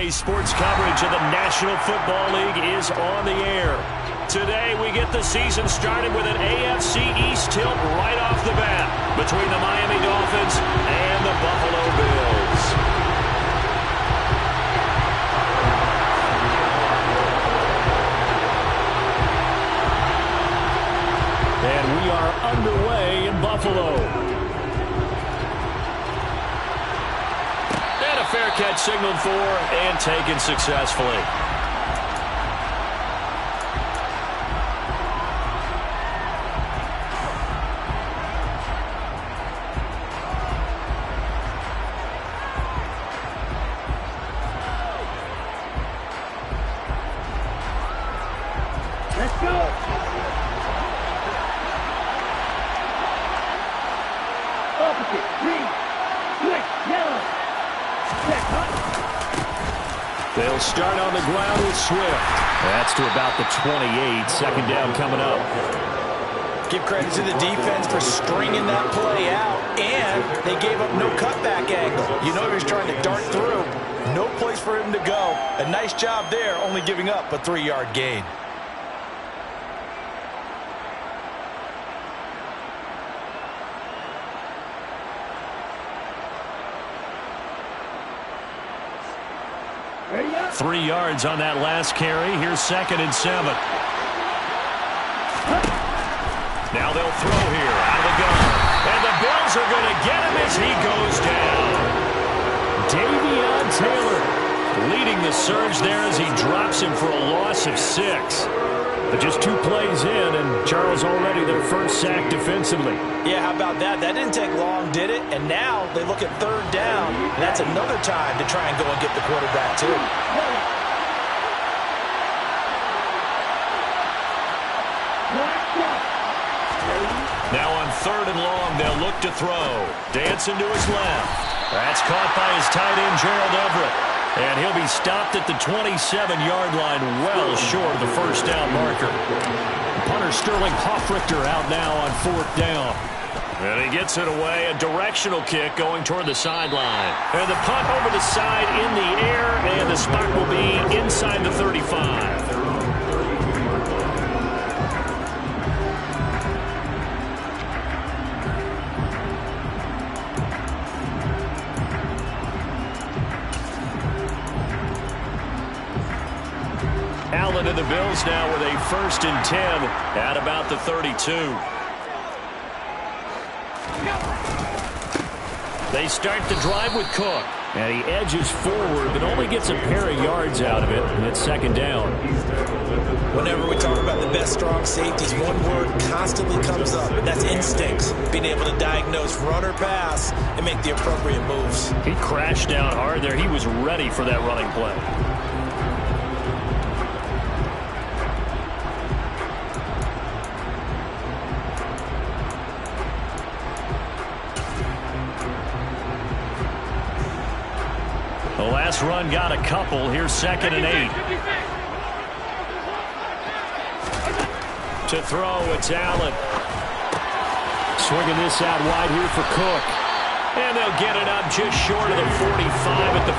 Today's sports coverage of the National Football League is on the air. Today we get the season started with an AFC East tilt right off the bat between the Miami Dolphins and the Buffalo Bills. And we are underway in Buffalo. And a fair catch signaled for and taken successfully. Let's go! Opposite, green, switch, yellow. They'll start on the ground with Swift. That's to about the 28. Second down coming up. Give credit to the defense for stringing that play out, and they gave up no cutback angle. You know he was trying to dart through. No place for him to go. A nice job there, only giving up a 3-yard gain. Ready up? 3 yards on that last carry. Here's 2nd and 7. Now they'll throw here out of the gun. And the Bills are going to get him as he goes down. Davion Taylor leading the surge there as he drops him for a loss of 6. But just 2 plays in, and Charles already their first sack defensively. Yeah, how about that? That didn't take long, did it? And now they look at 3rd down, and that's another time to try and go and get the quarterback, too. Now on 3rd and long, they'll look to throw. Dancing to his left. That's caught by his tight end, Gerald Everett. And he'll be stopped at the 27-yard line, well short of the first down marker. Punter Sterling Hoffrichter out now on 4th down. And he gets it away, a directional kick going toward the sideline. And the punt over the side in the air, and the spot will be inside the 35. Allen and the Bills now with a 1st and 10 at about the 32. They start the drive with Cook. And he edges forward, but only gets a pair of yards out of it, and it's 2nd down. Whenever we talk about the best strong safeties, one word constantly comes up, and that's instincts. Being able to diagnose run or pass and make the appropriate moves. He crashed down hard there. He was ready for that running play. The last run got a couple. Here's 2nd and 8. To throw, it's Allen. Swinging this out wide here for Cook. And they'll get it up just short of the 45 at the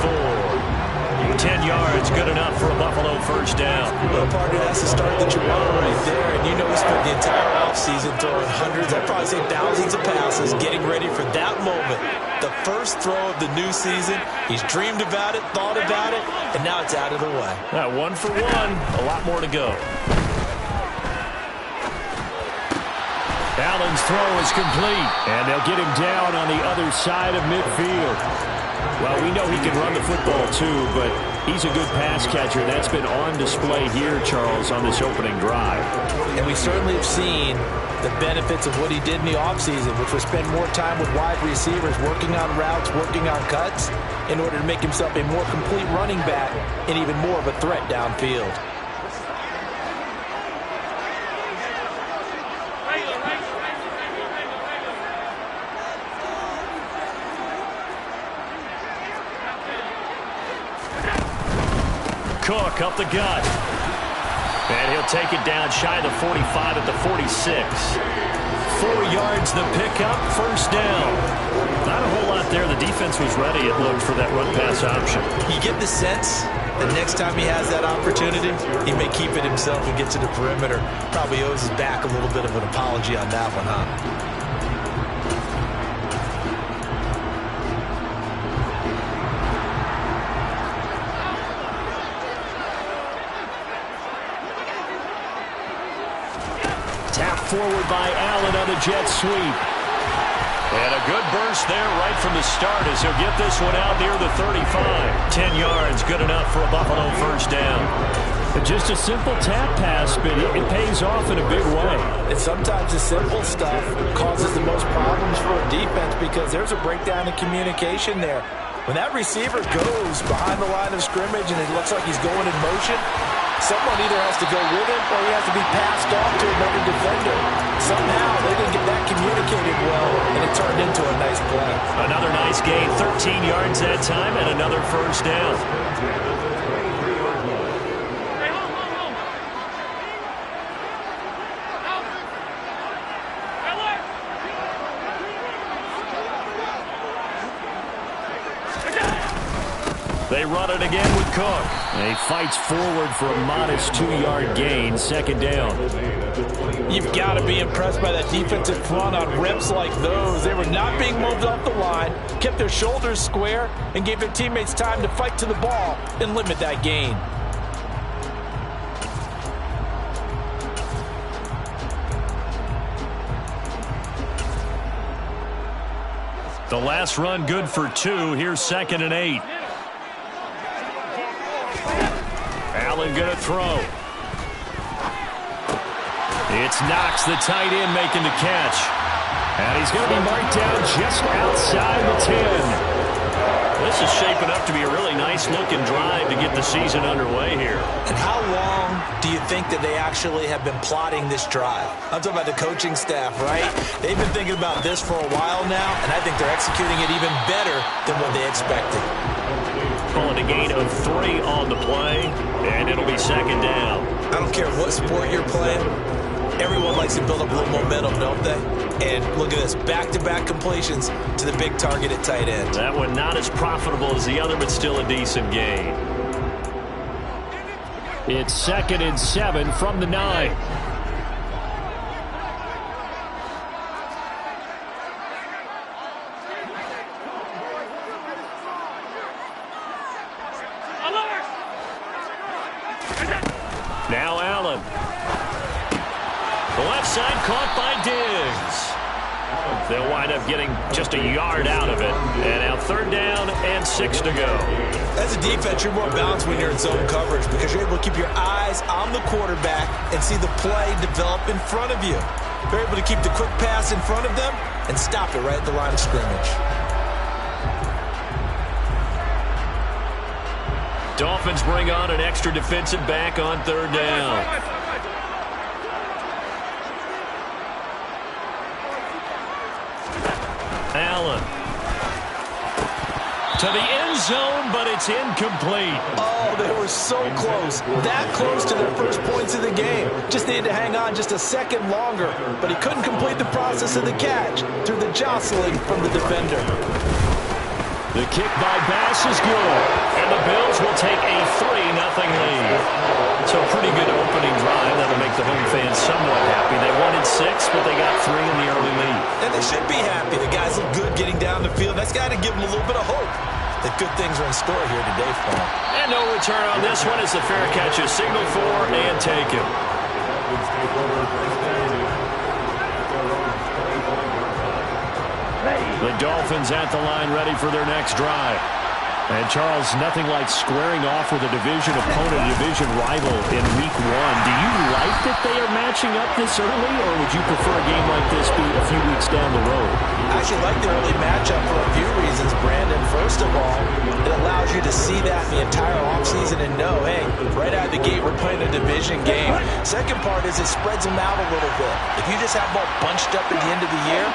44. 10 yards, good enough for a Buffalo first down. Well, partner, that's the start that you want right there. And you know he spent the entire offseason throwing hundreds, I'd probably say thousands of passes, getting ready for that moment. The first throw of the new season. He's dreamed about it, thought about it, and now it's out of the way. 1 for 1, a lot more to go. Allen's throw is complete, and they'll get him down on the other side of midfield. Well, we know he can run the football too, but he's a good pass catcher. That's been on display here, Charles, on this opening drive. And we certainly have seen the benefits of what he did in the offseason, which was spend more time with wide receivers, working on routes, working on cuts, in order to make himself a more complete running back and even more of a threat downfield. Cook up the gut. And he'll take it down shy of the 45 at the 46. 4 yards the pickup, first down. Not a whole lot there. The defense was ready, it looked, for that run-pass option. You get the sense that next time he has that opportunity, he may keep it himself and get to the perimeter. Probably owes his back a little bit of an apology on that one, huh? Forward by Allen on the jet sweep. And a good burst there right from the start as he'll get this one out near the 35. 10 yards, good enough for a Buffalo first down. Just a simple tap pass, but it pays off in a big way. And sometimes the simple stuff causes the most problems for a defense because there's a breakdown in communication there. When that receiver goes behind the line of scrimmage and it looks like he's going in motion, someone either has to go with him or he has to be passed off to another defender. Somehow they didn't get that communicated well, and it turned into a nice play. Another nice gain, 13 yards that time, and another first down. They run it again with Cook. And he fights forward for a modest 2-yard gain, second down. You've got to be impressed by that defensive front on reps like those. They were not being moved off the line, kept their shoulders square, and gave their teammates time to fight to the ball and limit that gain. The last run good for 2. Here's 2nd and 8. Allen going to throw. It's Knox, the tight end, making the catch. And he's going to be marked down just outside the 10. This is shaping up to be a really nice-looking drive to get the season underway here. And how long do you think that they actually have been plotting this drive? I'm talking about the coaching staff, right? They've been thinking about this for a while now, and I think they're executing it even better than what they expected. Calling a gain of 3 on the play, and it'll be second down. I don't care what sport you're playing. Everyone likes to build up a little momentum, don't they? And look at this, back-to-back completions to the big target at tight end. That one not as profitable as the other, but still a decent gain. It's 2nd and 7 from the 9. Now Allen. The left side caught by Diggs. They'll wind up getting just a yard out of it. And now 3rd down and 6 to go. As a defense, you're more balanced when you're in zone coverage because you're able to keep your eyes on the quarterback and see the play develop in front of you. You're able to keep the quick pass in front of them and stop it right at the line of scrimmage. Dolphins bring on an extra defensive back on 3rd down. Allen. To the end zone, but it's incomplete. Oh, they were so close. That close to their first points of the game. Just needed to hang on just a second longer, but he couldn't complete the process of the catch through the jostling from the defender. The kick by Bass is good, and the Bills will take a 3-0 lead. So a pretty good opening drive. That'll make the home fans somewhat happy. They wanted 6, but they got 3 in the early lead. And they should be happy. The guys look good getting down the field. That's got to give them a little bit of hope that good things are in store here today for them. And no return on this one as the fair catch is signaled for and taken. The Dolphins at the line ready for their next drive. And, Charles, nothing like squaring off with a division opponent, a division rival in Week 1. Do you like that they are matching up this early, or would you prefer a game like this be a few weeks down the road? I actually like the early matchup for a few reasons, Brandon. First of all, it allows you to see that the entire offseason and know, hey, right out of the gate, we're playing a division game. Second part is it spreads them out a little bit. If you just have them all bunched up at the end of the year,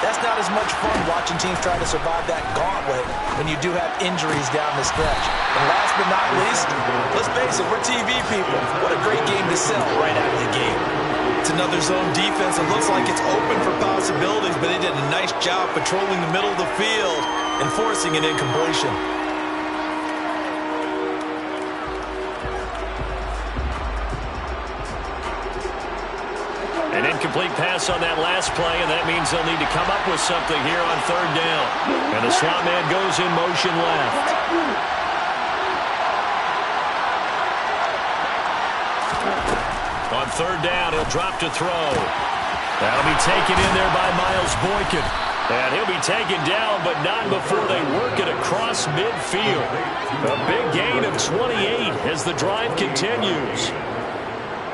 that's not as much fun watching teams try to survive that gauntlet when you do have injuries down the stretch. And last but not least, let's face it, we're TV people. What a great game to sell right out of the gate. It's another zone defense. It looks like it's open for possibilities, but they did a nice job patrolling the middle of the field and forcing an incompletion. An incomplete pass on that last play, and that means they'll need to come up with something here on third down. And the slot man goes in motion left. On third down, he'll drop to throw. That'll be taken in there by Miles Boykin. And he'll be taken down, but not before they work it across midfield. A big gain of 28 as the drive continues.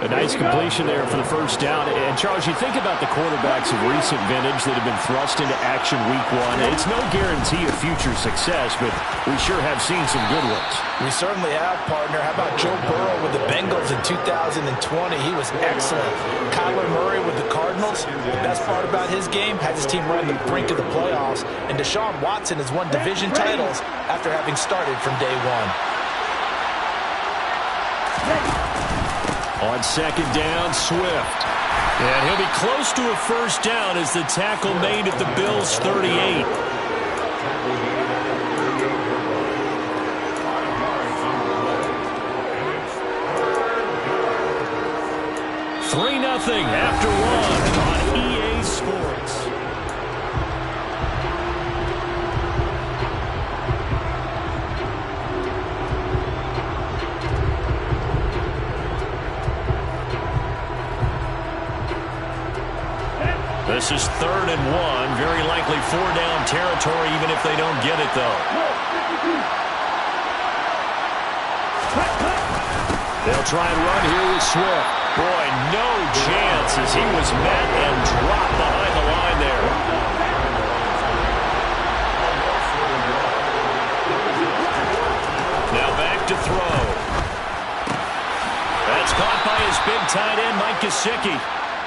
A nice completion there for the first down. And, Charles, you think about the quarterbacks of recent vintage that have been thrust into action week one. It's no guarantee of future success, but we sure have seen some good ones. We certainly have, partner. How about Joe Burrow with the Bengals in 2020? He was excellent. Kyler Murray with the Cardinals. The best part about his game, had his team right on the brink of the playoffs. And Deshaun Watson has won division titles after having started from day one. On second down, Swift. And he'll be close to a first down as the tackle made at the Bills' 38. 3-0 after one on EA Sports. This is 3rd and 1. Very likely 4-down territory, even if they don't get it, though. They'll try and run here with Swift. Boy, no chance as he was met and dropped behind the line there. Now back to throw. That's caught by his big tight end, Mike Gesicki.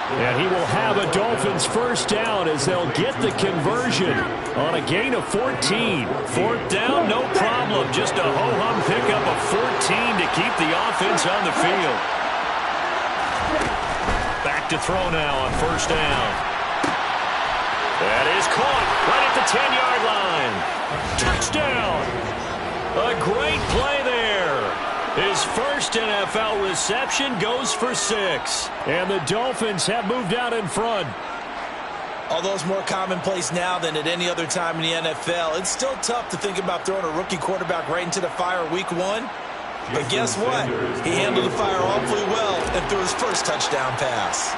And he will have a Dolphins first down as they'll get the conversion on a gain of 14. 4th down, no problem. Just a ho-hum pickup of 14 to keep the offense on the field. Back to throw now on first down. That is caught right at the 10-yard line. Touchdown. A great play there. His first NFL reception goes for 6. And the Dolphins have moved out in front. Although it's more commonplace now than at any other time in the NFL, it's still tough to think about throwing a rookie quarterback right into the fire week one. But guess what? He handled the fire awfully well and threw his first touchdown pass.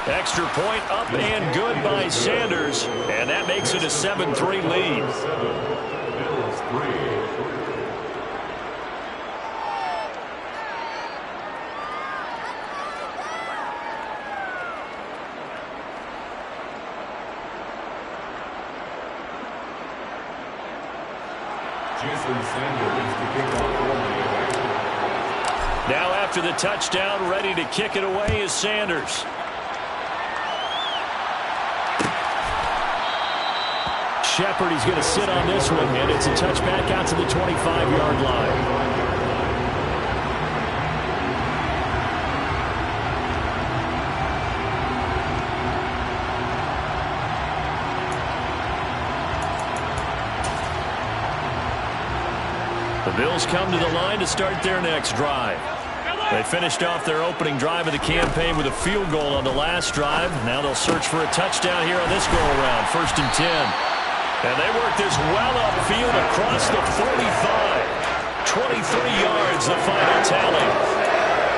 Extra point up and good by Sanders. And that makes it a 7-3 lead. Now after the touchdown, ready to kick it away is Sanders. Shepard, he's going to sit on this one, and it's a touchback out to the 25-yard line. The Bills come to the line to start their next drive. They finished off their opening drive of the campaign with a field goal on the last drive. Now they'll search for a touchdown here on this go-around, 1st and 10. And they work this well upfield across the 45. 23 yards, the final tally.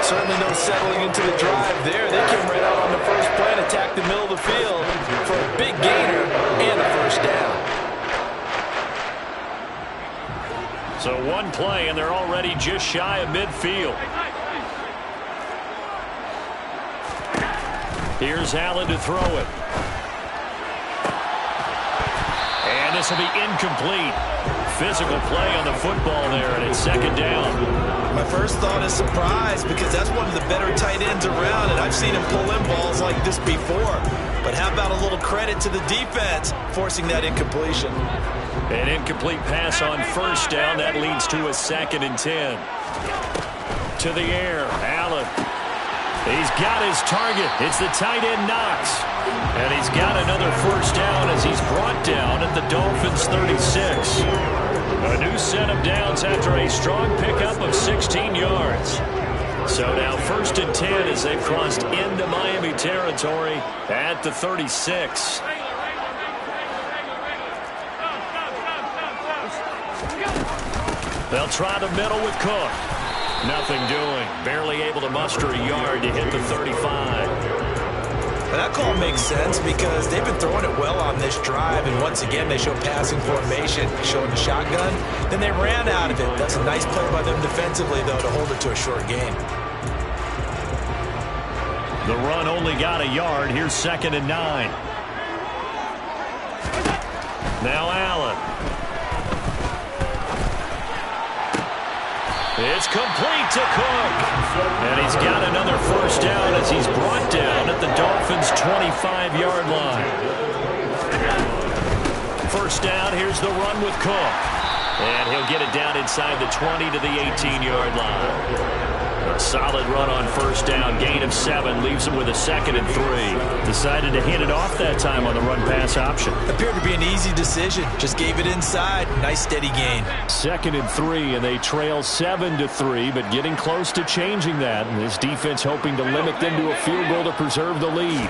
Certainly no settling into the drive there. They came right out on the first play and attacked the middle of the field for a big gainer and a first down. So one play, and they're already just shy of midfield. Here's Allen to throw it. And this will be incomplete. Physical play on the football there, and it's 2nd down. My first thought is surprise, because that's one of the better tight ends around, and I've seen him pull in balls like this before. But how about a little credit to the defense forcing that incompletion? An incomplete pass on first down. That leads to a 2nd and 10. To the air. Allen Allen. He's got his target. It's the tight end Knox. And he's got another first down as he's brought down at the Dolphins' 36. A new set of downs after a strong pickup of 16 yards. So now 1st and 10 as they've crossed into Miami territory at the 36. They'll try the middle with Cook. Nothing doing. Barely able to muster a yard to hit the 35. Well, that call makes sense because they've been throwing it well on this drive, and once again they show passing formation, showing the shotgun. Then they ran out of it. That's a nice play by them defensively, though, to hold it to a short gain. The run only got a yard. Here's 2nd and 9. Now Allen. It's complete to Cook. And he's got another first down as he's brought down at the Dolphins' 25-yard line. First down, here's the run with Cook. And he'll get it down inside the 20 to the 18-yard line. A solid run on first down, gain of 7, leaves him with a 2nd and 3. Decided to hand it off that time on the run-pass option. Appeared to be an easy decision. Just gave it inside. Nice steady gain. 2nd and 3, and they trail 7-3, but getting close to changing that. And this defense hoping to limit them to a field goal to preserve the lead.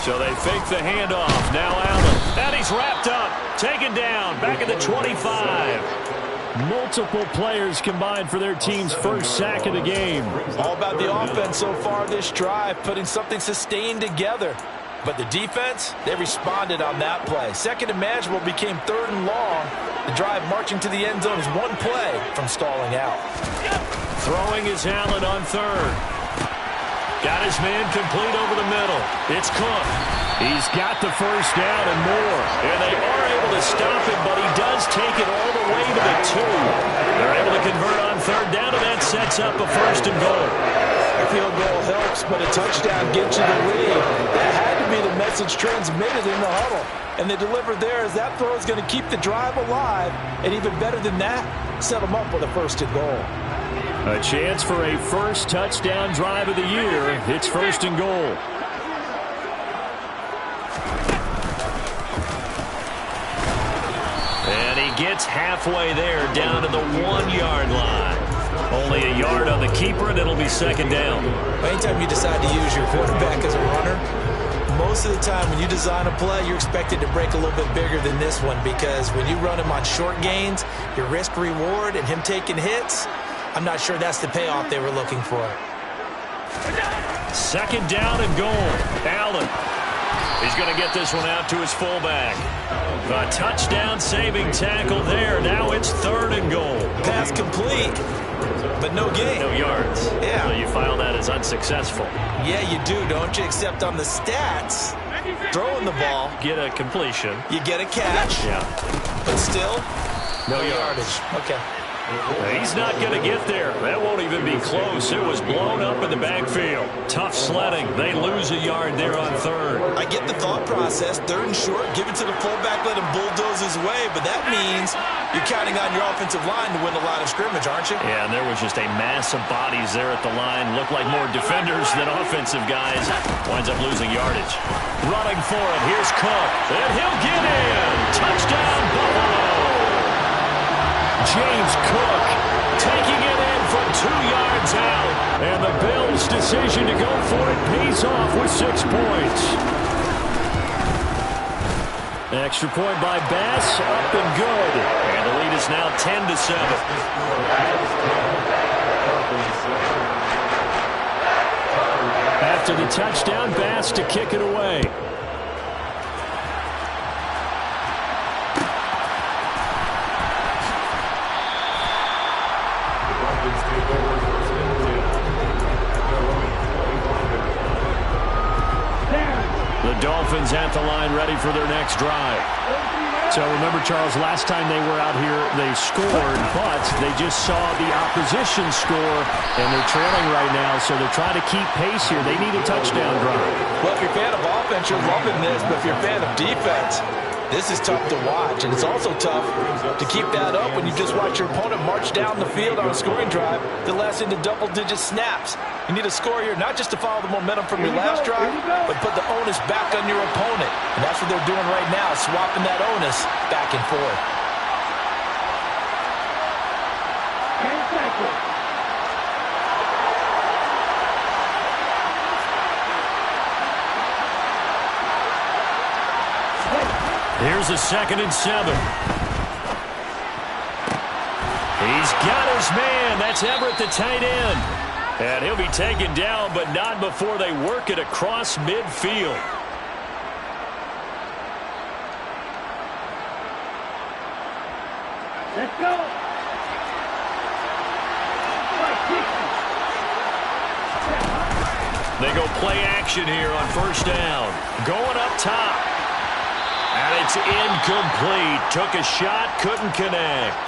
So they fake the handoff. Now Allen. And he's wrapped up. Taken down. Back at the 25. Multiple players combined for their team's first sack of the game. All about the offense so far this drive, putting something sustained together. But the defense, they responded on that play. 2nd and manageable became 3rd and long. The drive marching to the end zone is one play from stalling out. Throwing is Allen on 3rd. Got his man complete over the middle. It's Cook. He's got the first down and more. And they are able to stop him, but he does take it all the way to the 2. They're able to convert on 3rd down, and that sets up a 1st and goal. A field goal helps, but a touchdown gets you the lead. That had to be the message transmitted in the huddle. And they delivered there as that throw is going to keep the drive alive. And even better than that, set them up with a 1st and goal. A chance for a first touchdown drive of the year. It's 1st and goal. And he gets halfway there, down to the 1-yard line. Only a yard on the keeper, and it'll be 2nd down. Anytime you decide to use your quarterback as a runner, most of the time when you design a play, you're expected to break a little bit bigger than this one, because when you run him on short gains, your risk-reward and him taking hits, I'm not sure that's the payoff they were looking for. 2nd down and goal. Allen. He's going to get this one out to his fullback. A touchdown-saving tackle there. Now it's 3rd and goal. Pass complete, but no gain. No yards. Yeah. So you file that as unsuccessful. Yeah, you do, don't you? Except on the stats, throwing the ball. Get a completion. You get a catch. Yeah. But still, no yardage. Okay. He's not going to get there. That won't even be close. It was blown up in the backfield. Tough sledding. They lose a yard there on 3rd. I get the thought process. 3rd and short, give it to the fullback, let him bulldoze his way. But that means you're counting on your offensive line to win the line of scrimmage, aren't you? Yeah, and there was just a mass of bodies there at the line. Looked like more defenders than offensive guys. Winds up losing yardage. Running for it. Here's Cook. And he'll get in. Touchdown, Buffalo. James Cook taking it in from 2 yards out. And the Bills' decision to go for it pays off with 6 points. Extra point by Bass, up and good. And the lead is now 10-7. After the touchdown, Bass to kick it away. The Dolphins at the line ready for their next drive. So remember, Charles, last time they were out here, they scored, but they just saw the opposition score, and they're trailing right now, so they're trying to keep pace here. They need a touchdown drive. Well, if you're a fan of offense, you're loving this, but if you're a fan of defense, This is tough to watch, and it's also tough to keep that up when you just watch your opponent march down the field on a scoring drive that lasts into double-digit snaps. You need a score here, not just to follow the momentum from your last drive, but put the onus back on your opponent. And that's what they're doing right now, swapping that onus back and forth. Here's a 2nd and 7. He's got his man. That's Everett, the tight end. And he'll be taken down, but not before they work it across midfield. Let's go. They go play action here on 1st down. Going up top. And it's incomplete. Took a shot, couldn't connect.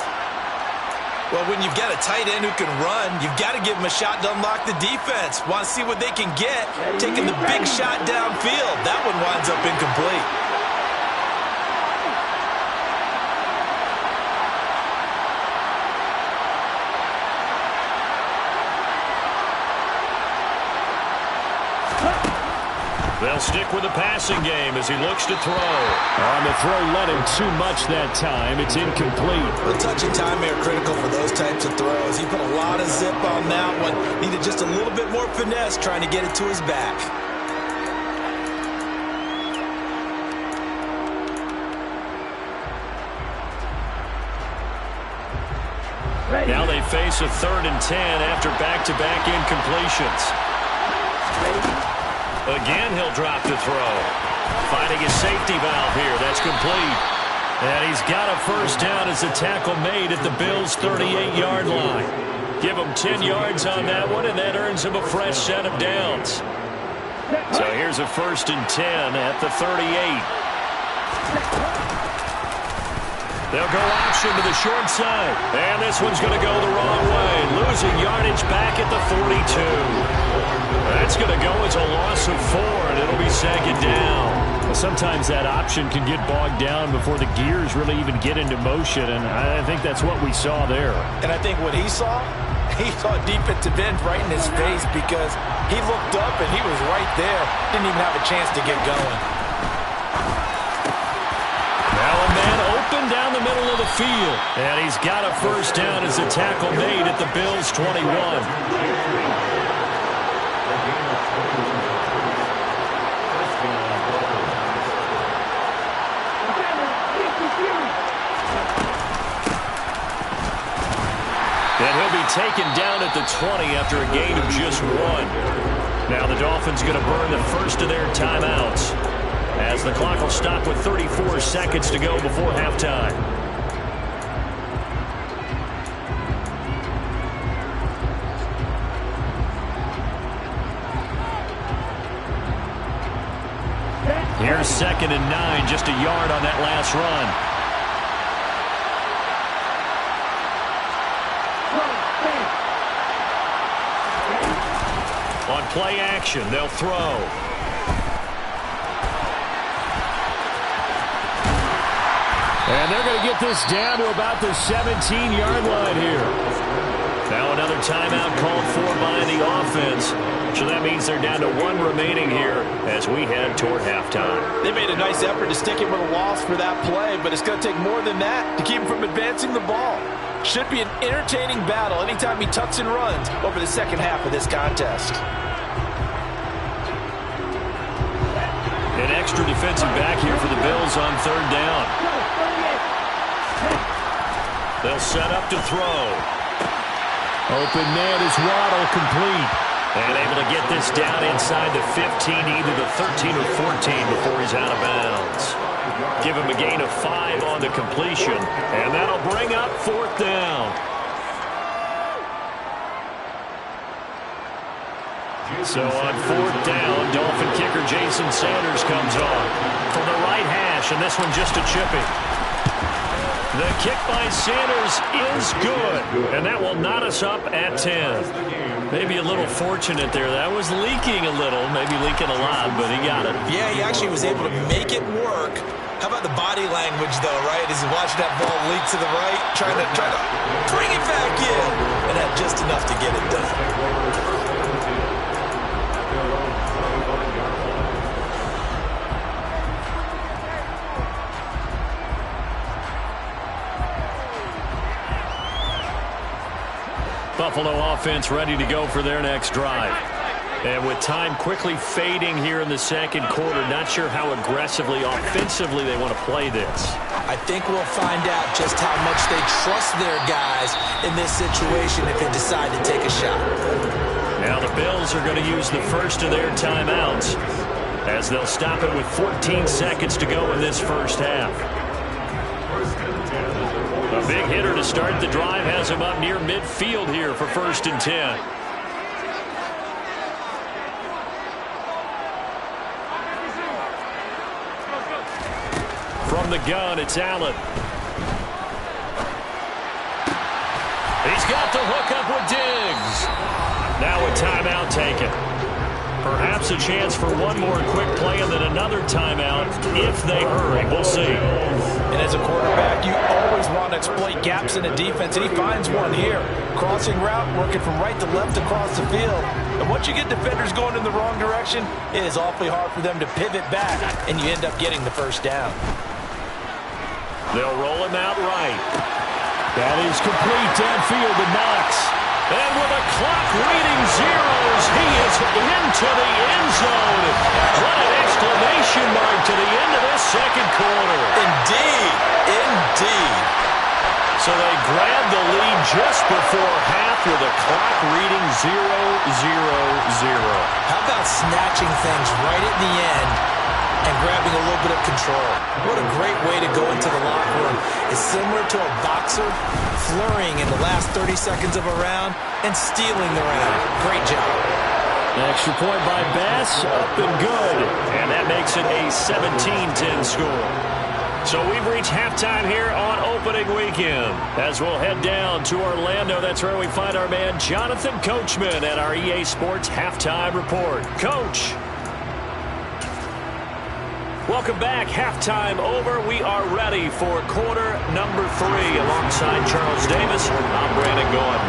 Well, when you've got a tight end who can run, you've got to give him a shot to unlock the defense. Want to see what they can get, taking the big shot downfield. That one winds up incomplete. They'll stick with the passing game as he looks to throw. On the throw, led him too much that time. It's incomplete. The touch and time are critical for those types of throws. He put a lot of zip on that one. Needed just a little bit more finesse trying to get it to his back. Now they face a 3rd and 10 after back-to-back incompletions. Again, he'll drop to throw. Finding his safety valve here. That's complete. And he's got a 1st down as the tackle made at the Bills' 38-yard line. Give him 10 yards on that one, and that earns him a fresh set of downs. So here's a 1st and 10 at the 38. They'll go option to the short side. And this one's going to go the wrong way. Losing yardage back at the 42. That's going to go as a loss of 4, and it'll be 2nd down. Well, sometimes that option can get bogged down before the gears really even get into motion, and I think that's what we saw there. And I think what he saw defensive end right in his face because he looked up and he was right there. Didn't even have a chance to get going. Now a man open down the middle of the field. And he's got a 1st down as the tackle made at the Bills' 21. And he'll be taken down at the 20 after a gain of just 1. Now the Dolphins going to burn the first of their timeouts, as the clock will stop with 34 seconds to go before halftime. Here's 2nd and 9, just a yard on that last run. On play action, they'll throw. And they're going to get this down to about the 17-yard line here. Now another timeout called for by the offense. So that means they're down to 1 remaining here as we head toward halftime. They made a nice effort to stick him with a loss for that play, but it's going to take more than that to keep him from advancing the ball. Should be an entertaining battle anytime he tucks and runs over the second half of this contest. An extra defensive back here for the Bills on 3rd down. They'll set up to throw. Open man is Waddle, complete. And able to get this down inside the 15, either the 13 or 14 before he's out of bounds. Give him a gain of 5 on the completion, and that'll bring up 4th down. So on 4th down, Dolphin kicker Jason Sanders comes on from the right hash, and this one just a chipping. The kick by Sanders is good, and that will knot us up at 10. Maybe a little fortunate there. That was leaking a little, maybe leaking a lot, but he got it. Yeah, he actually was able to make it work. How about the body language, though, right? As he's watching that ball leak to the right, trying to bring it back in, and had just enough to get it done. Buffalo offense ready to go for their next drive. And with time quickly fading here in the second quarter, not sure how aggressively, offensively they want to play this. I think we'll find out just how much they trust their guys in this situation if they decide to take a shot. Now the Bills are going to use the first of their timeouts as they'll stop it with 14 seconds to go in this first half. A big hitter to start the drive has him up near midfield here for 1st and 10. From the gun, it's Allen. He's got the hook up with Diggs. Now a timeout taken. Perhaps a chance for one more quick play and then another timeout if they hurry. We'll see. And as a quarterback, you always want to exploit gaps in a defense, and he finds one here. Crossing route, working from right to left across the field. And once you get defenders going in the wrong direction, it is awfully hard for them to pivot back, and you end up getting the first down. They'll roll him out right. That is complete downfield to Knox. And with a clock reading zeros, he is into the end zone. What an exclamation mark to the end of this second quarter. Indeed. Indeed. So they grab the lead just before half with a clock reading 0-0-0. How about snatching things right at the end and grabbing a little bit of control? What a great way to go into the locker room. It's similar to a boxer flurrying in the last 30 seconds of a round and stealing the round. Great job. Extra point by Bass, up and good. And that makes it a 17-10 score. So we've reached halftime here on opening weekend. As we'll head down to Orlando, that's where we find our man Jonathan Coachman at our EA Sports Halftime Report. Coach. Welcome back. Halftime over. We are ready for quarter number 3. Alongside Charles Davis, I'm Brandon Gordon.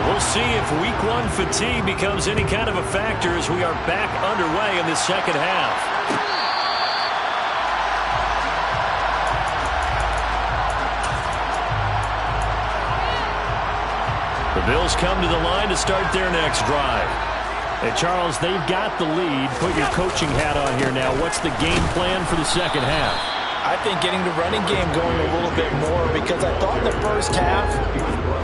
We'll see if week 1 fatigue becomes any kind of a factor as we are back underway in the second half. The Bills come to the line to start their next drive. Hey, Charles, they've got the lead. Put your coaching hat on here now. What's the game plan for the second half? I think getting the running game going a little bit more, because I thought in the first half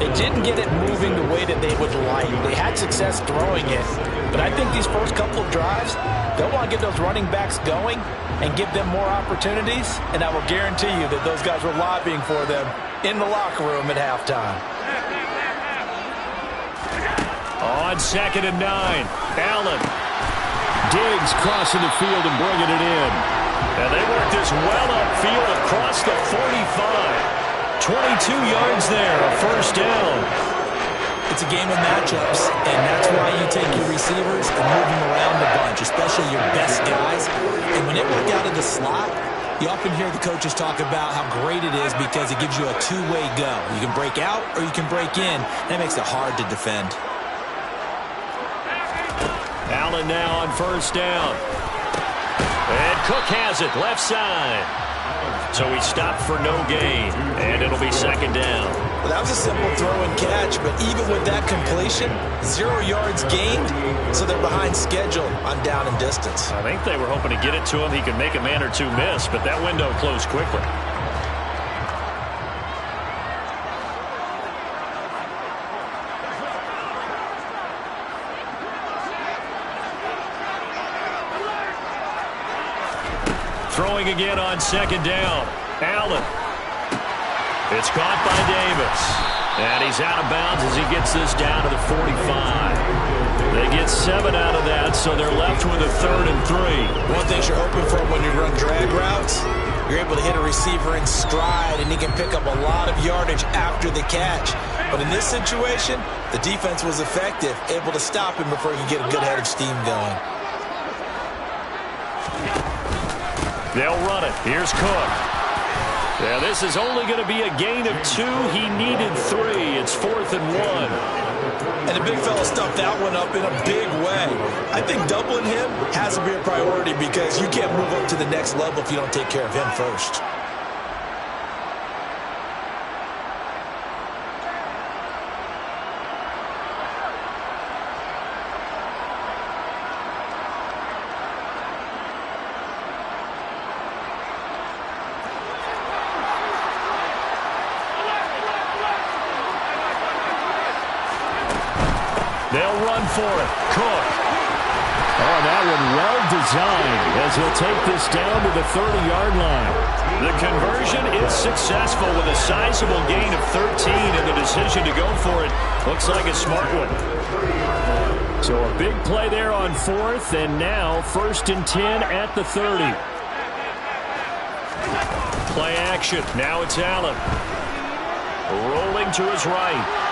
they didn't get it moving the way that they would like. They had success throwing it, but I think these first couple of drives, they'll want to get those running backs going and give them more opportunities, and I will guarantee you that those guys were lobbying for them in the locker room at halftime. On 2nd and 9, Allen. Diggs crossing the field and bringing it in. And they work this well upfield across the 45. 22 yards there, a first down. It's a game of matchups, and that's why you take your receivers and move them around a bunch, especially your best guys. And when it worked out of the slot, you often hear the coaches talk about how great it is because it gives you a two-way go. You can break out or you can break in. That makes it hard to defend. Allen now on first down. And Cook has it, left side. So he stopped for no gain, and it'll be second down. Well, that was a simple throw and catch, but even with that completion, 0 yards gained, so they're behind schedule on down and distance. I think they were hoping to get it to him. He could make a man or two miss, but that window closed quickly. Throwing again on second down. Allen. It's caught by Davis. And he's out of bounds as he gets this down to the 45. They get 7 out of that, so they're left with a 3rd and 3. One thing you're hoping for when you run drag routes, you're able to hit a receiver in stride, and he can pick up a lot of yardage after the catch. But in this situation, the defense was effective, able to stop him before he could get a good head of steam going. They'll run it. Here's Cook. Yeah, this is only going to be a gain of 2. He needed 3. It's 4th and 1. And the big fella stuffed that one up in a big way. I think doubling him has to be a priority because you can't move up to the next level if you don't take care of him first. They'll run for it. Cook. Oh, that one well designed as he'll take this down to the 30-yard line. The conversion is successful with a sizable gain of 13, and the decision to go for it looks like a smart one. So a big play there on 4th, and now 1st and 10 at the 30. Play action. Now it's Allen. Rolling to his right.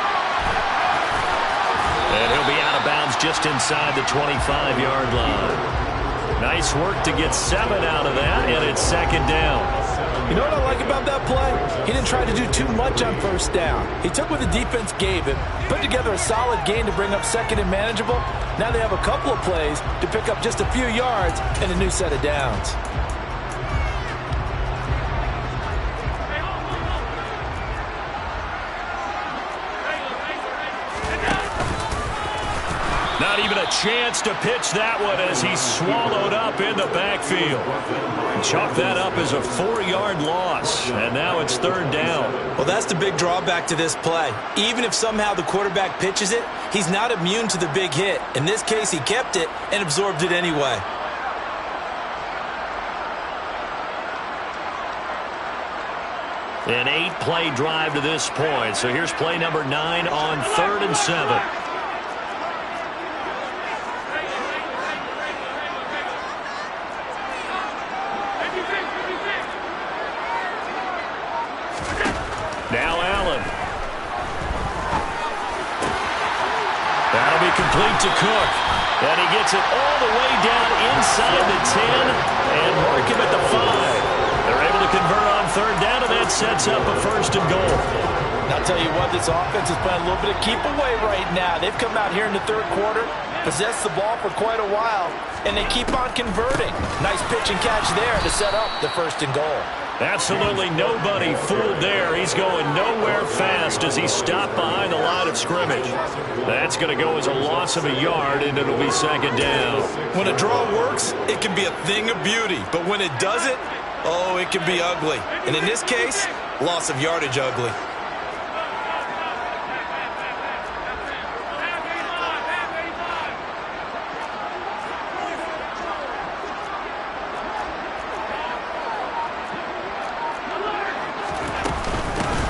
And he'll be out of bounds just inside the 25-yard line. Nice work to get 7 out of that, and it's 2nd down. You know what I like about that play? He didn't try to do too much on 1st down. He took what the defense gave him, put together a solid gain to bring up 2nd and manageable. Now they have a couple of plays to pick up just a few yards and a new set of downs. Not even a chance to pitch that one as he's swallowed up in the backfield. Chalk that up as a 4-yard loss, and now it's 3rd down. Well, that's the big drawback to this play. Even if somehow the quarterback pitches it, he's not immune to the big hit. In this case, he kept it and absorbed it anyway. An 8-play drive to this point. So here's play number 9 on 3rd and 7. Now Allen. That'll be complete to Cook. And he gets it all the way down inside the 10 and mark him at the 5. They're able to convert on 3rd down, and that sets up a 1st and goal. And I'll tell you what, this offense is playing a little bit of keep away right now. They've come out here in the 3rd quarter, possessed the ball for quite a while, and they keep on converting. Nice pitch and catch there to set up the 1st and goal. Absolutely nobody fooled there. He's going nowhere fast as he stopped behind the line of scrimmage. That's going to go as a loss of a yard, and it'll be 2nd down. When a draw works, it can be a thing of beauty. But when it doesn't, oh, it can be ugly. And in this case, loss of yardage ugly.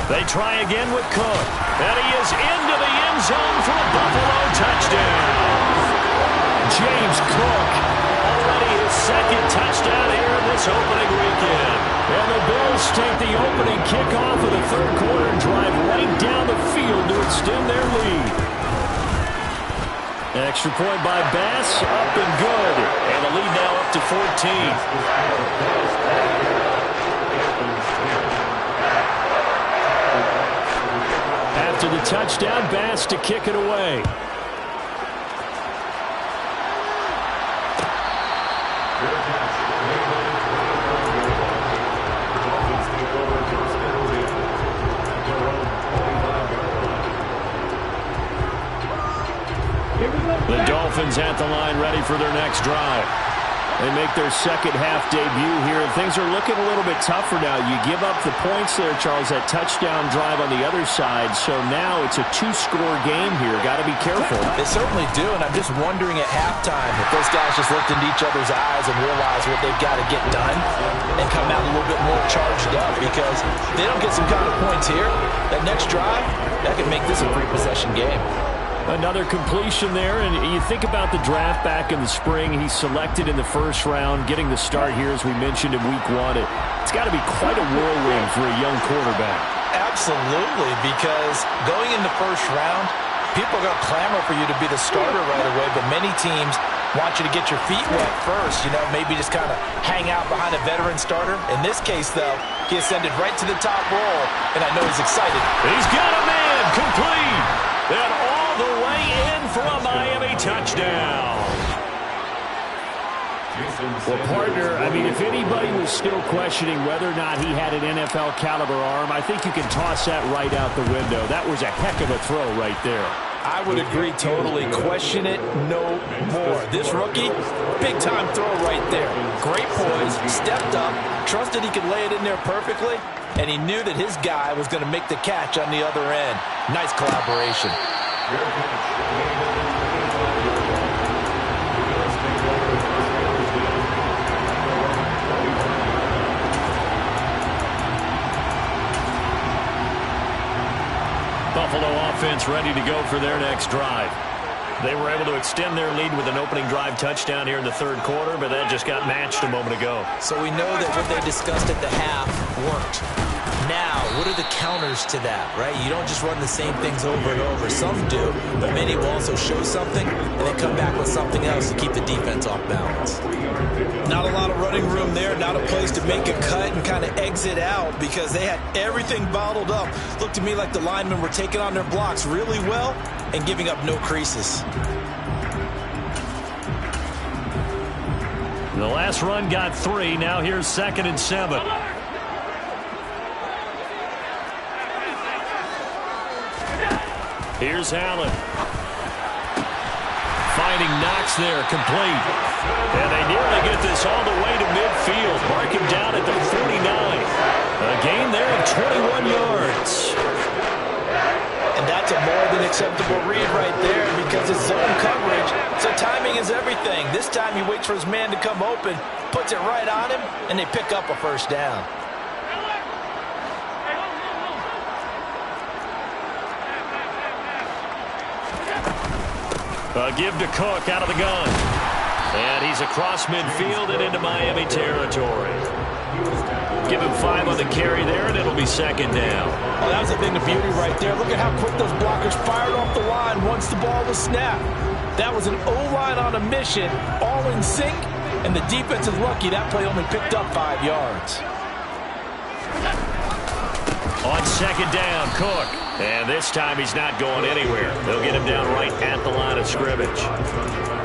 They try again with Cook. And he is into the end zone for a Buffalo touchdown. James Cook, already his 2nd touchdown here in this opening weekend. And the Bills take the opening kickoff of the 3rd quarter and drive right down the field to extend their lead. Extra point by Bass, up and good. And the lead now up to 14. After the touchdown, Bass to kick it away. The Dolphins at the line ready for their next drive. They make their 2nd half debut here, and things are looking a little bit tougher now. You give up the points there, Charles, that touchdown drive on the other side, so now it's a 2-score game here. Got to be careful. They certainly do, and I'm just wondering at halftime if those guys just looked into each other's eyes and realize what they've got to get done and come out a little bit more charged up, because if they don't get some kind of points here, that next drive, that could make this a 3-possession game. Another completion there, and you think about the draft back in the spring. He's selected in the 1st round, getting the start here, as we mentioned, in week 1. It's got to be quite a whirlwind for a young quarterback. Absolutely, because going in the 1st round, People are going to clamor for you to be the starter right away, but many teams want you to get your feet wet first, maybe just kind of hang out behind a veteran starter. In this case, though, he ascended right to the top role, and I know he's excited. He's got a man complete, and all the way in for a Miami touchdown. Well, partner, I mean, if anybody was still questioning whether or not he had an NFL caliber arm, I think you can toss that right out the window. That was a heck of a throw right there. I would agree totally. Question it no more. This rookie, big-time throw right there. Great poise, stepped up, trusted he could lay it in there perfectly, and he knew that his guy was going to make the catch on the other end. Nice collaboration. Buffalo offense ready to go for their next drive. They were able to extend their lead with an opening drive touchdown here in the third quarter, but that just got matched a moment ago. So we know that what they discussed at the half worked. Now, what are the counters to that, right? You don't just run the same things over and over. Some do, but many will also show something and then come back with something else to keep the defense off balance. Not a lot of running room there, not a place to make a cut and kind of exit out because they had everything bottled up. Looked to me like the linemen were taking on their blocks really well and giving up no creases. The last run got 3. Now here's 2nd and 7. Here's Allen. Finding Knox there, complete. And they nearly get this all the way to midfield. Mark him down at the 49. A gain there of 21 yards. And that's a more than acceptable read right there because it's zone coverage, so timing is everything. This time he waits for his man to come open, puts it right on him, and they pick up a first down. Give to Cook out of the gun. And he's across midfield and into Miami territory. Give him 5 on the carry there, and it'll be 2nd down. Oh, that was the thing of beauty right there. Look at how quick those blockers fired off the line once the ball was snapped. That was an O-line on a mission, all in sync, and the defense is lucky that play only picked up 5 yards. On 2nd down, Cook. And this time he's not going anywhere. They'll get him down right at the line of scrimmage.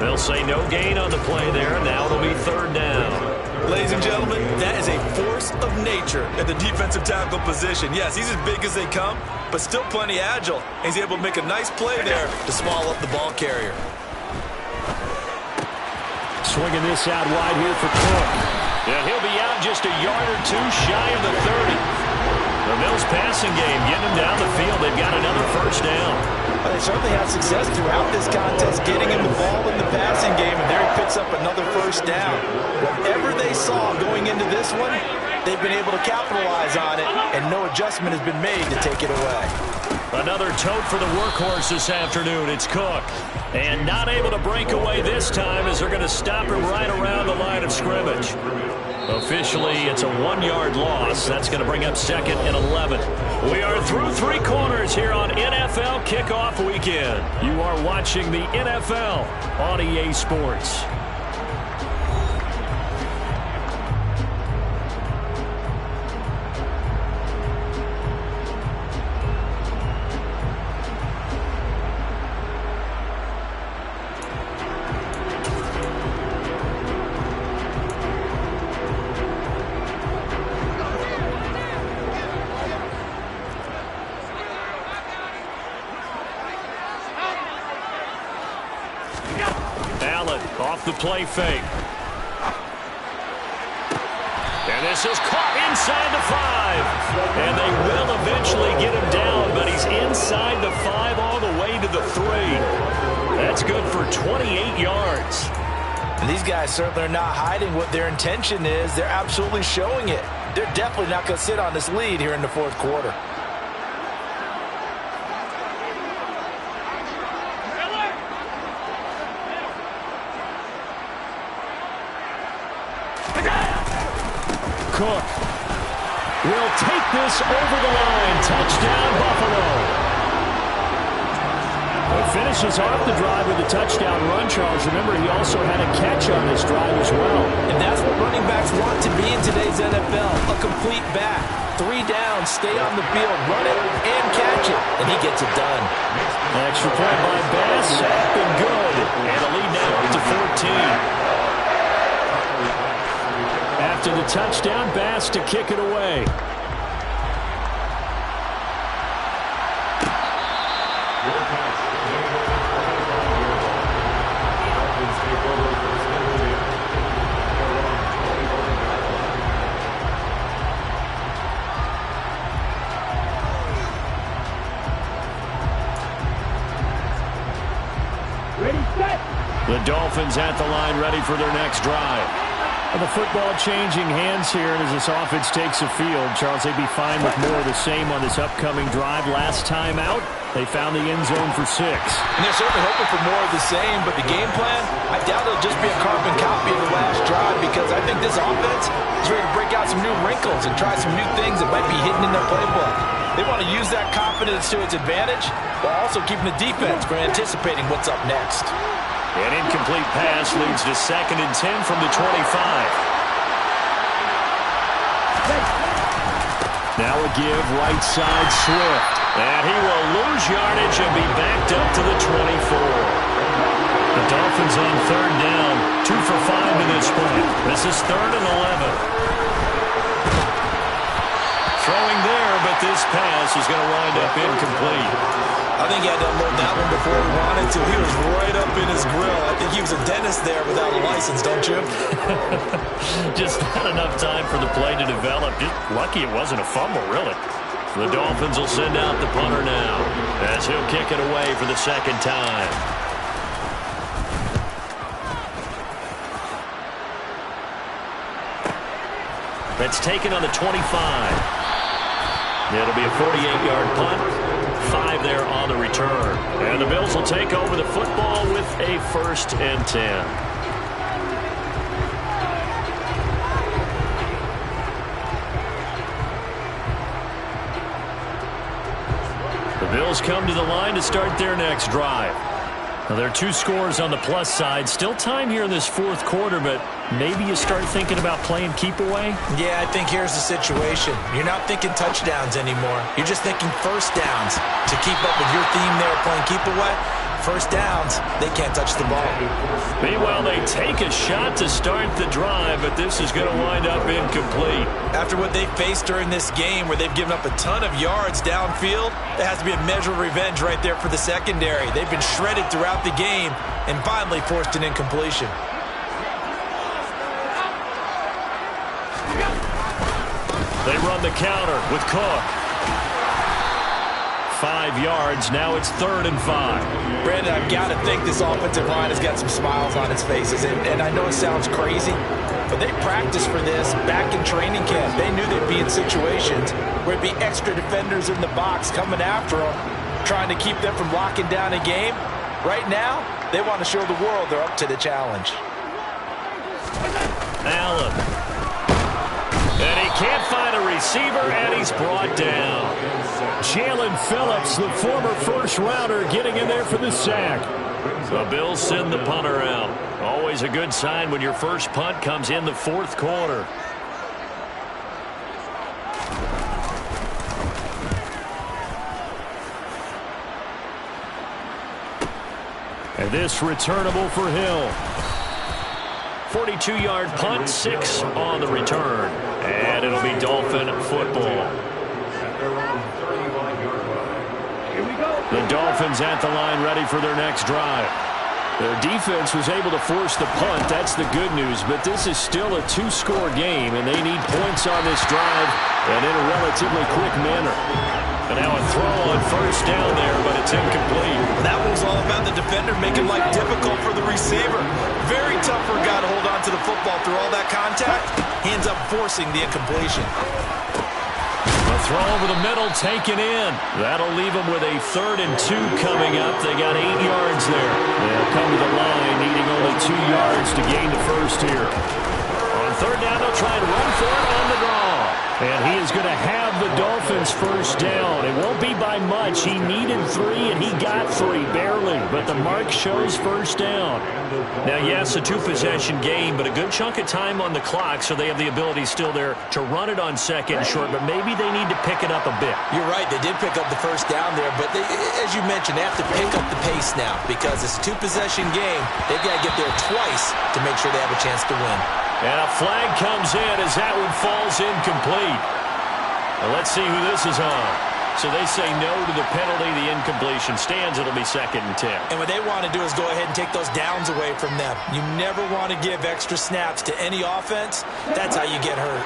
They'll say no gain on the play there. Now it'll be 3rd down. Ladies and gentlemen, that is a force of nature at the defensive tackle position. Yes, he's as big as they come, but still plenty agile. He's able to make a nice play there to swallow up the ball carrier. Swinging this out wide here for Cook. And he'll be out just a yard or 2 shy of the 30. The Bills passing game getting them down the field. They've got another first down. Well, they certainly had success throughout this contest getting him the ball in the passing game, and there he picks up another first down. Whatever they saw going into this one, they've been able to capitalize on it, and no adjustment has been made to take it away. Another tote for the workhorse this afternoon. It's Cook. And not able to break away this time as they're going to stop him right around the line of scrimmage. Officially, it's a 1-yard loss. That's going to bring up 2nd and 11. We are through 3 quarters here on NFL Kickoff Weekend. You are watching the NFL on EA Sports. Off the play fake. And this is caught inside the 5. And they will eventually get him down, but he's inside the 5 all the way to the 3. That's good for 28 yards. And these guys certainly are not hiding what their intention is. They're absolutely showing it. They're definitely not going to sit on this lead here in the 4th quarter. Cook will take this over the line. Touchdown, Buffalo. Finishes off the drive with a touchdown run, Charles. Remember, he also had a catch on this drive as well. And that's what running backs want to be in today's NFL, a complete back. 3 downs, stay on the field, run it, and catch it. And he gets it done. Extra point by Bass, up and good. And a lead now up to 14. After the touchdown, Bass to kick it away. The Dolphins at the line, ready for their next drive. The football changing hands here, and as this offense takes the field, Charles, they'd be fine with more of the same on this upcoming drive. Last time out, they found the end zone for 6. And they're certainly hoping for more of the same, but the game plan, I doubt it'll just be a carbon copy of the last drive, because I think this offense is ready to break out some new wrinkles and try some new things that might be hidden in their playbook. They want to use that confidence to its advantage, while also keeping the defense from anticipating what's up next. An incomplete pass leads to 2nd and 10 from the 25. Now a give, right side, Swift. And he will lose yardage and be backed up to the 24. The Dolphins on 3rd down, 2 for 5 in this play. This is 3rd and 11. Throwing there, but this pass is going to wind up incomplete. I think he had to unload that one before he wanted to. He was right up in his grill. I think he was a dentist there without a license, don't you? Just not enough time for the play to develop. Just lucky it wasn't a fumble, really. The Dolphins will send out the punter now, as he'll kick it away for the 2nd time. That's taken on the 25. It'll be a 48-yard punt. 5 there on the return. And the Bills will take over the football with a 1st and 10. The Bills come to the line to start their next drive. Now, there are 2 scores on the plus side. Still time here in this 4th quarter, but maybe you start thinking about playing keep away? Yeah, I think here's the situation. You're not thinking touchdowns anymore. You're just thinking 1st downs. To keep up with your theme there playing keep away, 1st downs, they can't touch the ball. Meanwhile, they take a shot to start the drive, but this is going to wind up incomplete. After what they faced during this game where they've given up a ton of yards downfield, there has to be a measure of revenge right there for the secondary. They've been shredded throughout the game and finally forced an incompletion. They run the counter with Cook. 5 yards. Now it's 3rd and 5. Brandon, I've got to think this offensive line has got some smiles on its faces. And I know it sounds crazy, but they practiced for this back in training camp. They knew they'd be in situations where it'd be extra defenders in the box coming after them, trying to keep them from locking down a game. Right now, they want to show the world they're up to the challenge. Allen. And he can't find a receiver, and he's brought down. Jalen Phillips, the former 1st rounder, getting in there for the sack. The Bills send the punter out. Always a good sign when your first punt comes in the 4th quarter. And this returnable for Hill. 42-yard punt, 6 on the return. And it'll be Dolphin football. Here we go. The Dolphins at the line, ready for their next drive. Their defense was able to force the punt. That's the good news. But this is still a 2-score game, and they need points on this drive and in a relatively quick manner. And now a throw on 1st down there, but it's incomplete. That was all about the defender making life difficult for the receiver. Very tough for a guy to hold on to the football through all that contact. He ends up forcing the incompletion. A throw over the middle, taken in. That'll leave them with a 3rd and 2 coming up. They got 8 yards there. They'll come to the line, needing only 2 yards to gain the 1st here. On 3rd down, they'll try and run for it on the draw. And he is going to have the Dolphins first down. It won't be by much. He needed 3, and he got 3, barely. But the mark shows first down. Now, yes, a 2-possession game, but a good chunk of time on the clock, so they have the ability still there to run it on second and short, but maybe they need to pick it up a bit. You're right. They did pick up the first down there, but as you mentioned, they have to pick up the pace now because it's a 2-possession game. They've got to get there twice to make sure they have a chance to win. And a flag comes in as that one falls incomplete. Now let's see who this is on. So they say no to the penalty. The incompletion stands. It'll be 2nd and 10. And what they want to do is go ahead and take those downs away from them. You never want to give extra snaps to any offense. That's how you get hurt.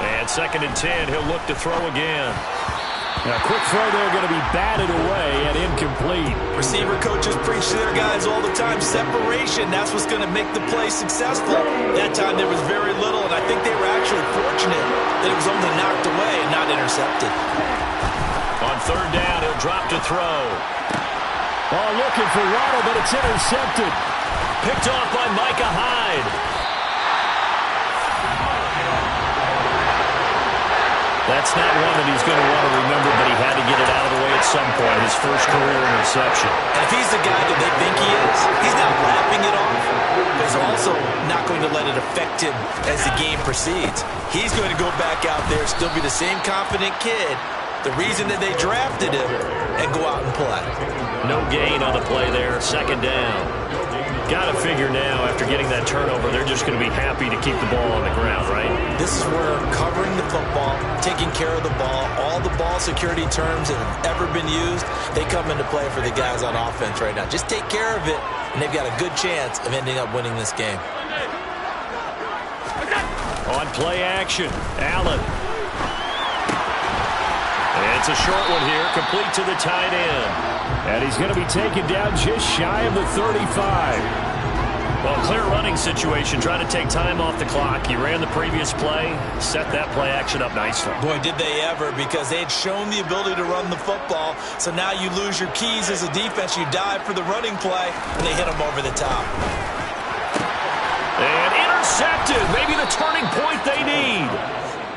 And 2nd and 10. He'll look to throw again. Now, quick throw there going to be batted away and incomplete. Receiver coaches preach to their guys all the time. Separation, that's what's going to make the play successful. That time there was very little, and I think they were actually fortunate that it was only knocked away and not intercepted. On 3rd down, he'll drop to throw. Oh, looking for Waddle, but it's intercepted. Picked off by Micah Hyde. That's not one that he's going to want to remember, but he had to get it out of the way at some point. His first career interception. And if he's the guy that they think he is, he's not lapping it off. But he's also not going to let it affect him as the game proceeds. He's going to go back out there, still be the same confident kid, the reason that they drafted him, and go out and play. No gain on the play there. 2nd down. Got to figure now, after getting that turnover, they're just going to be happy to keep the ball on the ground, right? This is where covering the football, taking care of the ball, all the ball security terms that have ever been used, they come into play for the guys on offense right now. Just take care of it, and they've got a good chance of ending up winning this game. On play action, Allen. It's a short one here, complete to the tight end. And he's going to be taken down just shy of the 35. Well, clear running situation, trying to take time off the clock. He ran the previous play, set that play action up nicely. Boy, did they ever, because they had shown the ability to run the football. So now you lose your keys as a defense. You dive for the running play, and they hit him over the top. And intercepted. Maybe the turning point they need.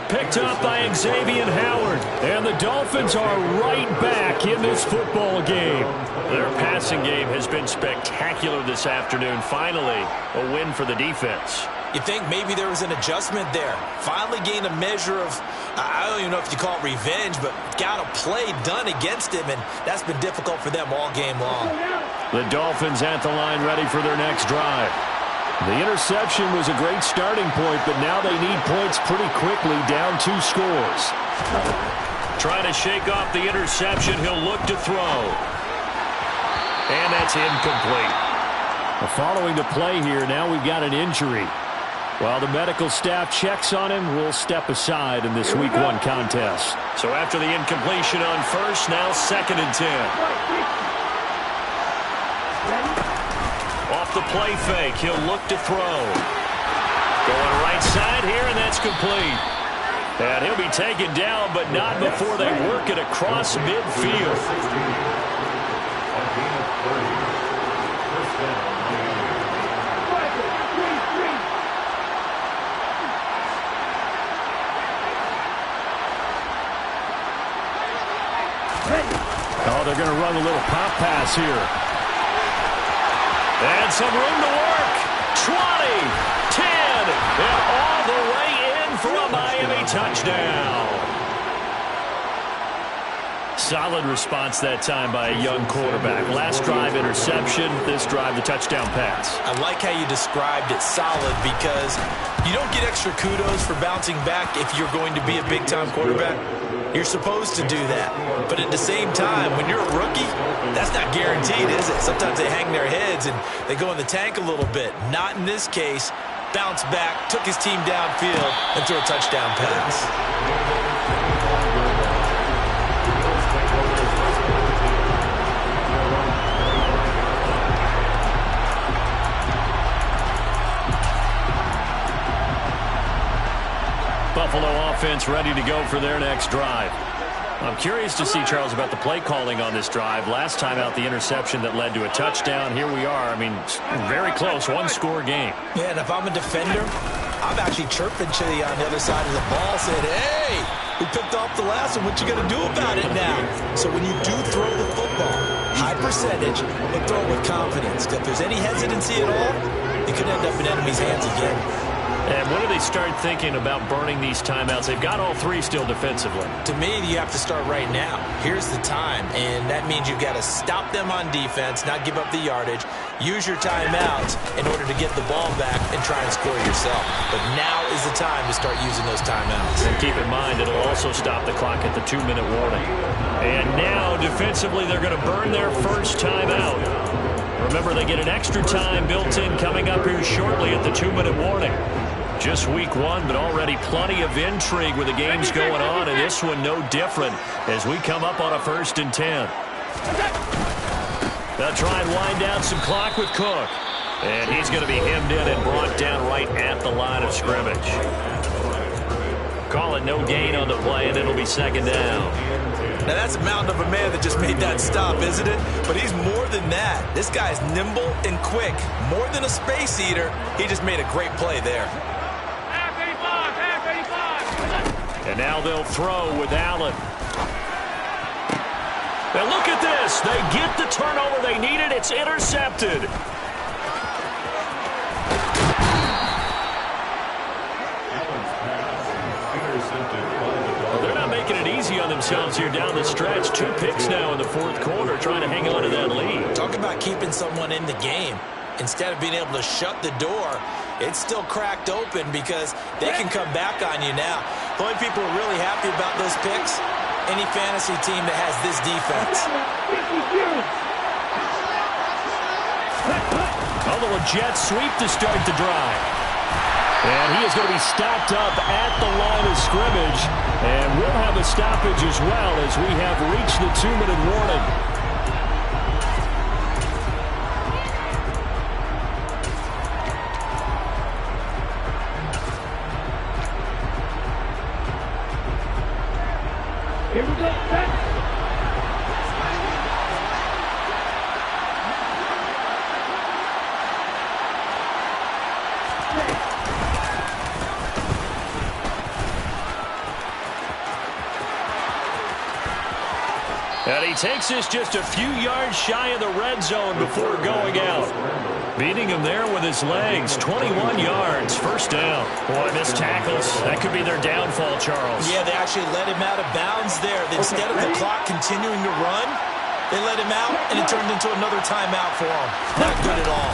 Picked up by Xavier Howard. And the Dolphins are right back in this football game. Their passing game has been spectacular this afternoon. Finally, a win for the defense. You think maybe there was an adjustment there. Finally gained a measure of, I don't even know if you call it revenge, but got a play done against him, and that's been difficult for them all game long. The Dolphins at the line ready for their next drive. The interception was a great starting point, but now they need points pretty quickly, down 2 scores. Trying to shake off the interception. He'll look to throw. And that's incomplete. Following the play here, now we've got an injury. While the medical staff checks on him, we'll step aside in this Week 1 contest. So after the incompletion on first, now 2nd and 10. Off the play fake, he'll look to throw. Going right side here, and that's complete. And he'll be taken down, but not before they work it across midfield. Oh, they're going to run a little pop pass here. And some room to work. 20, 10, and all the way in for a Miami touchdown. Solid response that time by a young quarterback. Last drive, interception. This drive, the touchdown pass. I like how you described it, solid, because you don't get extra kudos for bouncing back if you're going to be a big-time quarterback. You're supposed to do that. But at the same time, when you're a rookie, that's not guaranteed, is it? Sometimes they hang their heads and they go in the tank a little bit. Not in this case. Bounced back, took his team downfield, and threw a touchdown pass. Buffalo offense ready to go for their next drive. I'm curious to see, Charles, about the play calling on this drive. Last time out, the interception that led to a touchdown. Here we are. I mean, very close, one-score game. Yeah, and if I'm a defender, I'm actually chirping Chili on the other side of the ball, saying, hey, we picked off the last one. What you going to do about it now? So when you do throw the football, high percentage, but throw it with confidence. If there's any hesitancy at all, it could end up in enemy's hands again. And when do they start thinking about burning these timeouts? They've got all three still defensively. To me, you have to start right now. Here's the time, and that means you've got to stop them on defense, not give up the yardage, use your timeouts in order to get the ball back and try and score yourself. But now is the time to start using those timeouts. And keep in mind, it'll also stop the clock at the 2-minute warning. And now, defensively, they're going to burn their first timeout. Remember, they get an extra time built in coming up here shortly at the 2-minute warning. Just week one, but already plenty of intrigue with the games going on, and this one no different as we come up on a 1st and 10. They'll try and wind down some clock with Cook. And he's going to be hemmed in and brought down right at the line of scrimmage. Call it no gain on the play, and it'll be 2nd down. Now, that's a mountain of a man that just made that stop, isn't it? But he's more than that. This guy's nimble and quick. More than a space eater, he just made a great play there. And now they'll throw with Allen. Now look at this. They get the turnover they needed. It's intercepted. Well, they're not making it easy on themselves here down the stretch. 2 picks now in the 4th quarter, trying to hang on to that lead. Talk about keeping someone in the game. Instead of being able to shut the door, it's still cracked open because they can come back on you now. The only people who are really happy about those picks, any fantasy team that has this defense. Although a jet sweep to start the drive. And he is going to be stopped up at the line of scrimmage. And we'll have a stoppage as well as we have reached the 2-minute warning. Here we go. Set. And he takes this just a few yards shy of the red zone before going out. Beating him there with his legs. 21 yards, 1st down. Boy, missed tackles. That could be their downfall, Charles. Yeah, they actually let him out of bounds there. Instead of the clock continuing to run, they let him out, and it turned into another timeout for him. Not good at all.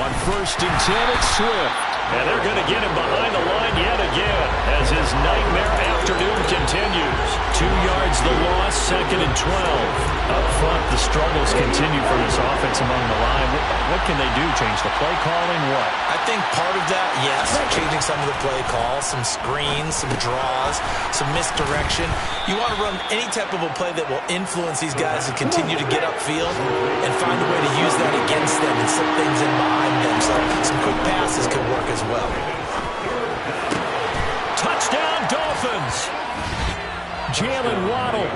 On 1st and 10, it's Swift. And they're going to get him behind the line yet again as his nightmare afternoon continues. 2 yards the loss, 2nd and 12. Up front, the struggles continue for this offense among the line. What can they do? Change the play calling? What? I think part of that, yes, changing some of the play calls, some screens, some draws, some misdirection. You want to run any type of a play that will influence these guys to continue to get upfield and find a way to use that against them and slip things in behind them. So some quick passes could work as well. Touchdown, Dolphins! Jalen Waddle,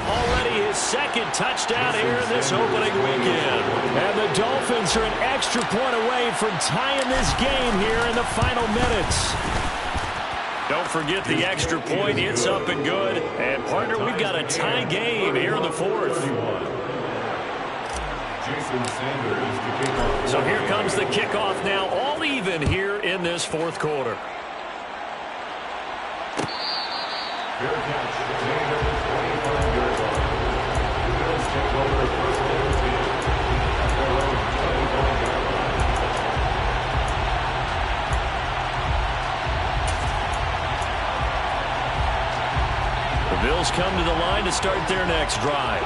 already his 2nd touchdown here in this opening weekend. And the Dolphins are an extra point away from tying this game here in the final minutes. Don't forget the extra point. It's up and good. And, partner, we've got a tie game here in the 4th. So here comes the kickoff now, all even here in this 4th quarter. The Bills come to the line to start their next drive.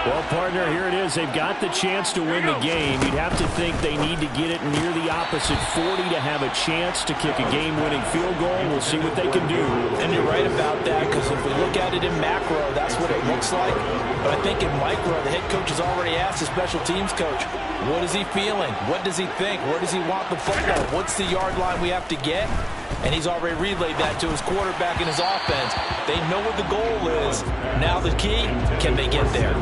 Well, partner, here it is. They've got the chance to win the game. You'd have to think they need to get it near the opposite 40 to have a chance to kick a game-winning field goal. We'll see what they can do. And you're right about that, because if we look at it in macro, that's what it looks like. But I think in micro, the head coach has already asked the special teams coach, what is he feeling? What does he think? Where does he want the football? What's the yard line we have to get? and he's already relayed that to his quarterback and his offense. They know what the goal is. Now the key, can they get there?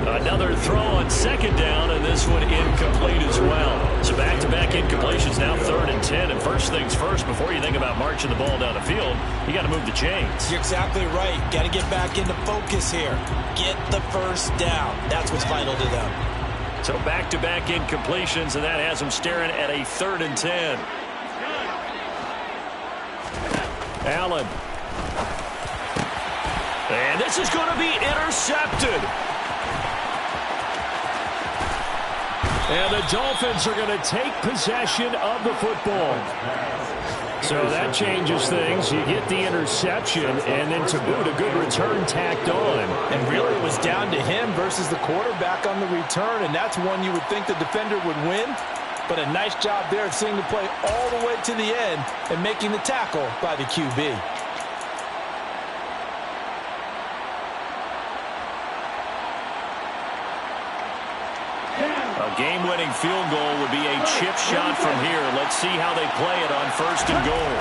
Another throw on second down, and this one incomplete as well. So back-to-back incompletions, now 3rd and 10. And first things first, before you think about marching the ball down the field, you got to move the chains. You're exactly right. Got to get back into focus here. Get the first down. That's what's vital to them. So back-to-back incompletions, and that has them staring at a 3rd and 10. Allen. And this is going to be intercepted. And the Dolphins are going to take possession of the football. So that changes things. You get the interception, and then to boot, a good return tacked on. And really it was down to him versus the quarterback on the return, and that's one you would think the defender would win. But a nice job there of seeing the play all the way to the end and making the tackle by the QB. A game-winning field goal would be a chip shot from here. Let's see how they play it on 1st and goal.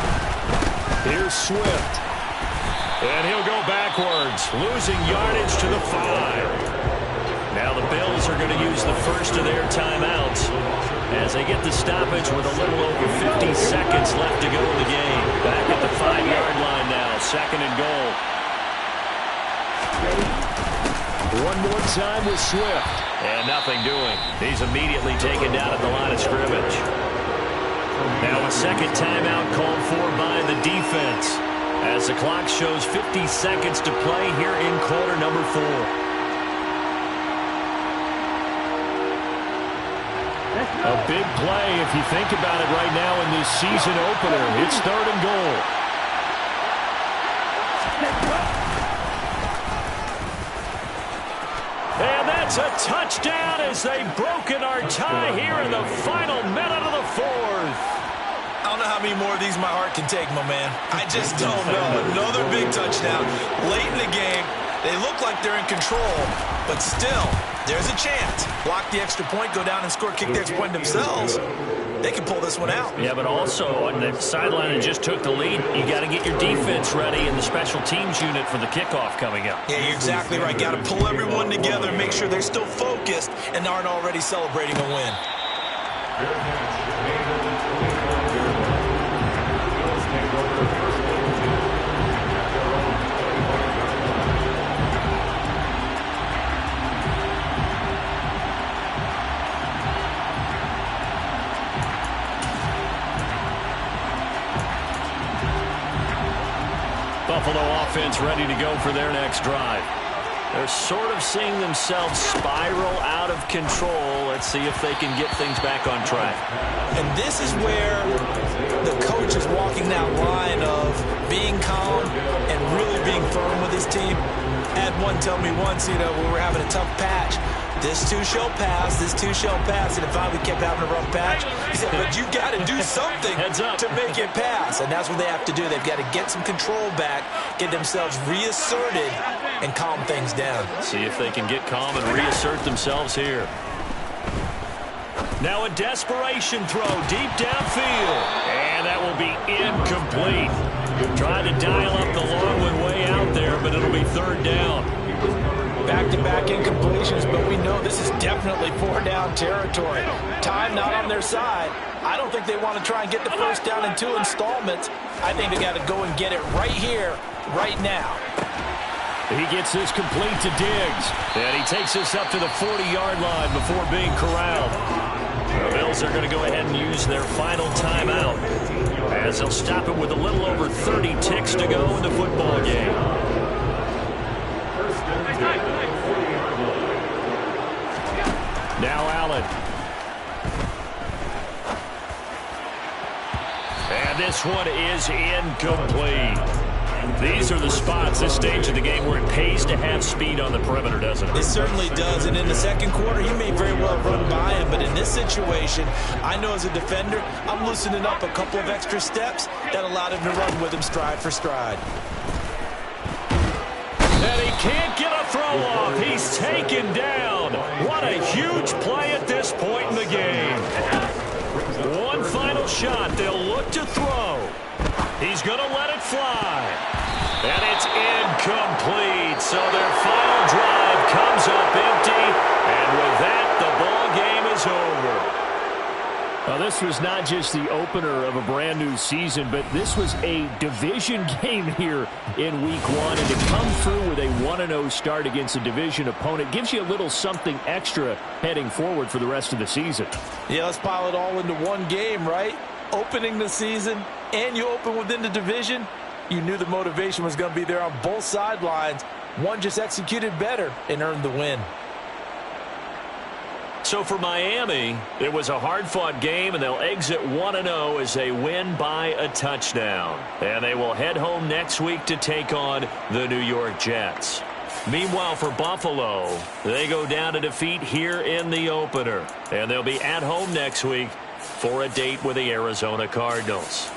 Here's Swift. And he'll go backwards, losing yardage to the 5. Now the Bills are going to use the first of their timeouts as they get the stoppage with a little over 50 seconds left to go in the game. Back at the 5-yard line now, 2nd and goal. One more time with Swift. And nothing doing. He's immediately taken down at the line of scrimmage. Now a second timeout called for by the defense as the clock shows 50 seconds to play here in quarter number 4. A big play if you think about it right now in this season opener. It's 3rd and goal. And that's a touchdown as they've broken our tie here in the final minute of the 4th. I don't know how many more of these my heart can take, my man. I just don't know. Another big touchdown late in the game. They look like they're in control, but still, there's a chance. Block the extra point, go down and score, kick the extra point themselves. They can pull this one out. Yeah, but also on the sideline that just took the lead, you got to get your defense ready in the special teams unit for the kickoff coming up. Yeah, you're exactly right. Got to pull everyone together, make sure they're still focused and aren't already celebrating a win. Buffalo offense ready to go for their next drive. They're sort of seeing themselves spiral out of control. Let's see if they can get things back on track. And this is where the coach is walking that line of being calm and really being firm with his team. I had one tell me once, when we were having a tough patch, this too shall pass, this too shall pass. And if we kept having a rough patch, he said, but you got to do something to make it pass. And that's what they have to do. They've got to get some control back, get themselves reasserted, and calm things down. See if they can get calm and reassert themselves here. Now a desperation throw deep downfield. And that will be incomplete. Trying to dial up the long one way out there, but it'll be 3rd down. Back-to-back incompletions, but we know this is definitely 4-down territory. Time not on their side. I don't think they want to try and get the first down in 2 installments. I think they got to go and get it right here, right now. He gets this complete to Diggs. And he takes this up to the 40-yard line before being corralled. The Bills are going to go ahead and use their final timeout as they'll stop it with a little over 30 ticks to go in the football game. Now Allen. And this one is incomplete. These are the spots, this stage of the game, where it pays to have speed on the perimeter, doesn't it? It certainly does, and in the second quarter, he may very well run by him, but in this situation, I know as a defender, I'm loosening up a couple of extra steps that allowed him to run with him stride for stride. And he can't get a throw off. He's taken down. What a huge play at this point in the game. One final shot. They'll look to throw. He's going to let it fly. And it's incomplete. So their final drive comes up empty. And with that, the ball game is over. Well, this was not just the opener of a brand new season, but this was a division game here in week 1. And to come through with a 1-0 start against a division opponent gives you a little something extra heading forward for the rest of the season. Yeah, let's pile it all into one game, right? Opening the season, and you open within the division. You knew the motivation was going to be there on both sidelines. One just executed better and earned the win. So for Miami, it was a hard-fought game, and they'll exit 1-0 as they win by a touchdown. And they will head home next week to take on the New York Jets. Meanwhile, for Buffalo, they go down to defeat here in the opener. And they'll be at home next week for a date with the Arizona Cardinals.